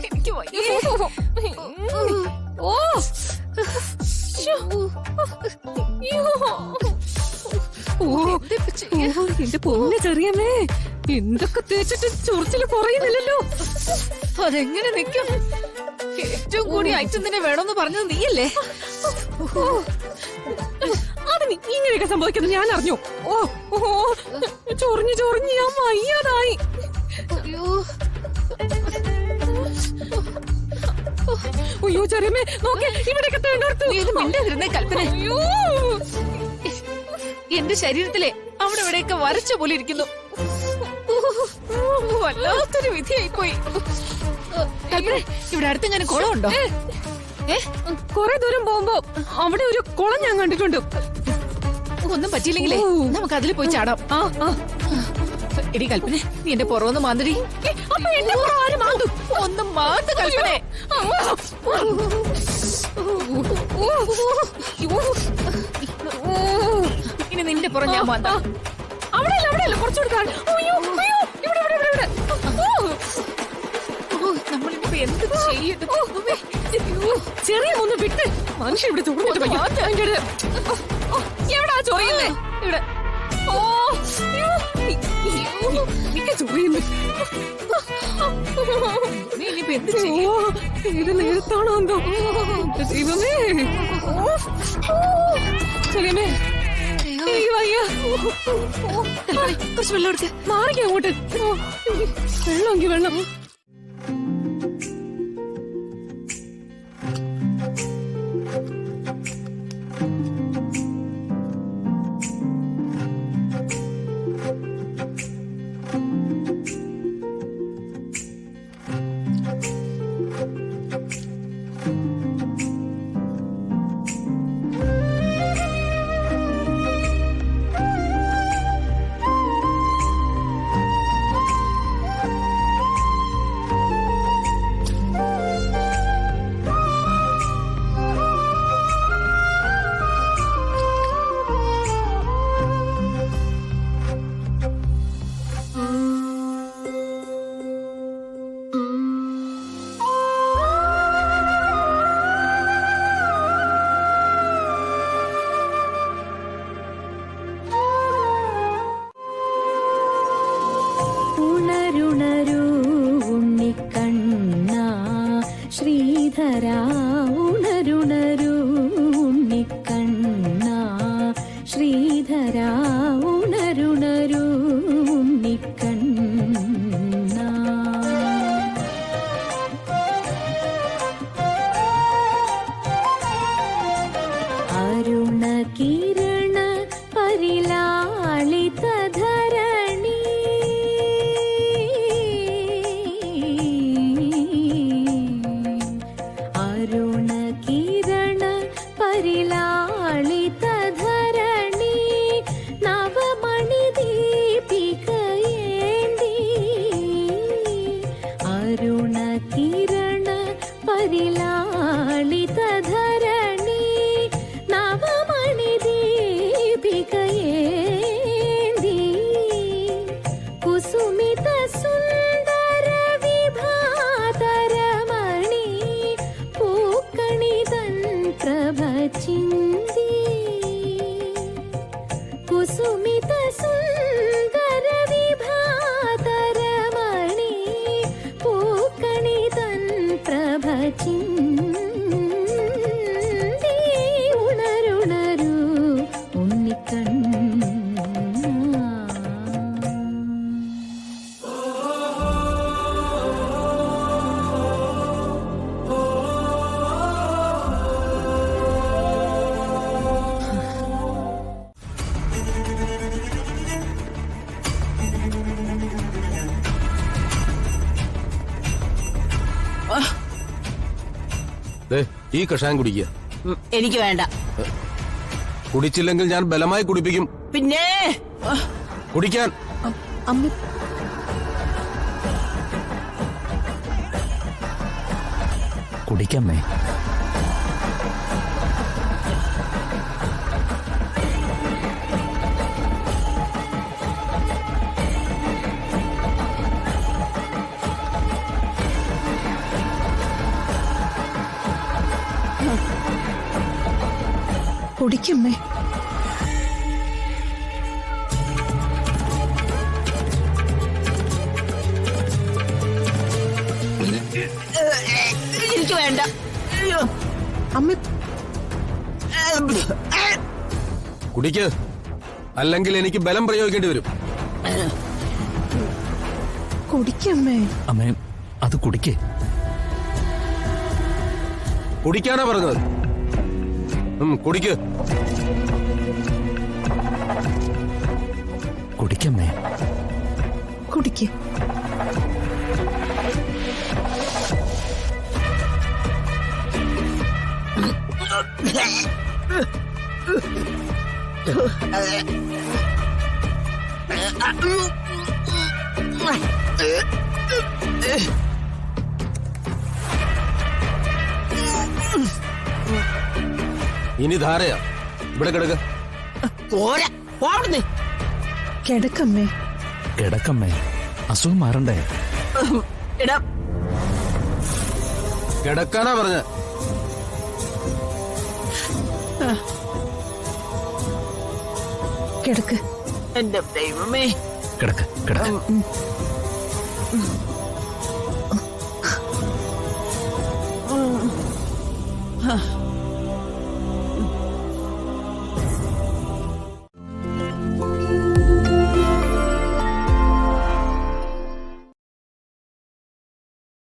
എനിക്ക് വയ്യ. ഓ എന്റെ പൊന്നെ ചെറിയമ്മേ, എന്തൊക്കെ തേച്ചിട്ട് ചൊറിച്ചില് കുറയുന്നില്ലല്ലോ. അതെങ്ങനെ നിക്കും? ഏറ്റവും കൂടി ഐറ്റം തന്നെ വേണമെന്ന് പറഞ്ഞത് നീയല്ലേ? അത് ഇങ്ങനെയൊക്കെ സംഭവിക്കുന്നത് ഞാൻ അറിഞ്ഞു. ഓ ഓ ചൊറിഞ്ഞ് ചൊറിഞ്ഞ് ഞാൻ വയ്യാതായി. അയ്യോ ചെറിയമ്മേ നോക്കേ, ഇവിടെയൊക്കെ മിണ്ടാതിരുന്നേ കൽപ്പന. എന്റെ ശരീരത്തിലെ അവിടെ ഇവിടെയൊക്കെ വരച്ച പോലെ ഇരിക്കുന്നു. വല്ലാത്തൊരു വിധിയായി പോയി. കൽപ്പന, ഇവിടെ അടുത്ത് ഞാൻ കുളമുണ്ടോ? കൊറേ ദൂരം പോകുമ്പോ അവിടെ ഒരു കുളം ഞാൻ കണ്ടിട്ടുണ്ട്. ഒന്നും പറ്റിയില്ലെങ്കിലേ നമുക്ക് അതിൽ പോയി ചാടാം. എടി കൽപ്പന, നീ എന്റെ പുറമൊന്ന് മാന്തടി. അപ്പൊ എന്റെ പുറം ആര് മാന്തും? ഒന്നും മാന്ത് കൽപ്പന. ഇനി നിന്റെ പുറം ഞാൻ മാന്താം. അവിടെയല്ല അവിടെയല്ല, കുറച്ചുകൂടി നമ്മളിപ്പോ എന്ത് ചെയ്യും? ചെറിയ ഒന്ന് വിട്ട് മനുഷ്യൻ ഇവിടെ എവിടാ ചൊറിയുന്നേ? ഇവിടെ ചൊറിയുന്നു. നീ ഇനിയിപ്പോ എന്ത് ചെയ്യോ? ഇത് നേരത്താണോ എന്തോ ദൈവമേ. ചെറിയമേ കുറച്ച് വെള്ളം എടുത്ത് മാറിക്ക അങ്ങോട്ട്. വെള്ളമെങ്കിൽ വെള്ളം. ശ്രീധരാ ഉണരുണരൂ ഉണ്ണിക്കണ്ണ, ശ്രീധരാ ഉണരുണരൂ ഉണ്ണിക്കണ്ണ. അരുണകിരണ പരിലാളിതധരണി, അരുണകിരണ പരിലാളിതധരണി, നവമണിദീപികയേന്തി. അരുണകിരണ പരിലാളിതധരണി, നവമണിദീപികയേന്തി. കുസുമിത സുന്ദര വിഭാതരമണി, പൂക്കണിതൻ പ്രഭ ചിന്തി. കുസുമിത സുന്ദര വിഭാതരമണി, പൂക്കണിതൻ പ്രഭ ചിന്തി. ഉണരുണരൂ ഉണ്ണിക്കണ്ണ. ഈ കഷായം കുടിക്കുക. എനിക്ക് വേണ്ട. കുടിച്ചില്ലെങ്കിൽ ഞാൻ ബലമായി കുടിപ്പിക്കും. പിന്നെ കുടിക്കാൻ. കുടിക്കമ്മേ. കുടിക്കമ്മേ. എനിക്ക് വേണ്ട. അമ്മ കുടിക്ക്, അല്ലെങ്കിൽ എനിക്ക് ബലം പ്രയോഗിക്കേണ്ടി വരും. കുടിക്കമ്മേ. അമ്മേ അത് കുടിക്കേ. കുടിക്കാനാ പറഞ്ഞത്. കുടിക്ക്. കുടിക്കമ്മേ. കുടിക്ക്. ഇനി ധാരയാ. ഇവിടെ കിടക്ക. കിടക്കമ്മേ. കിടക്കമ്മേ, അസുഖം മാറണ്ടേ. കിടക്കാനാ പറഞ്ഞ. കിടക്ക്. എന്റെ ദൈവമേ. കിടക്ക് കിടക്ക്.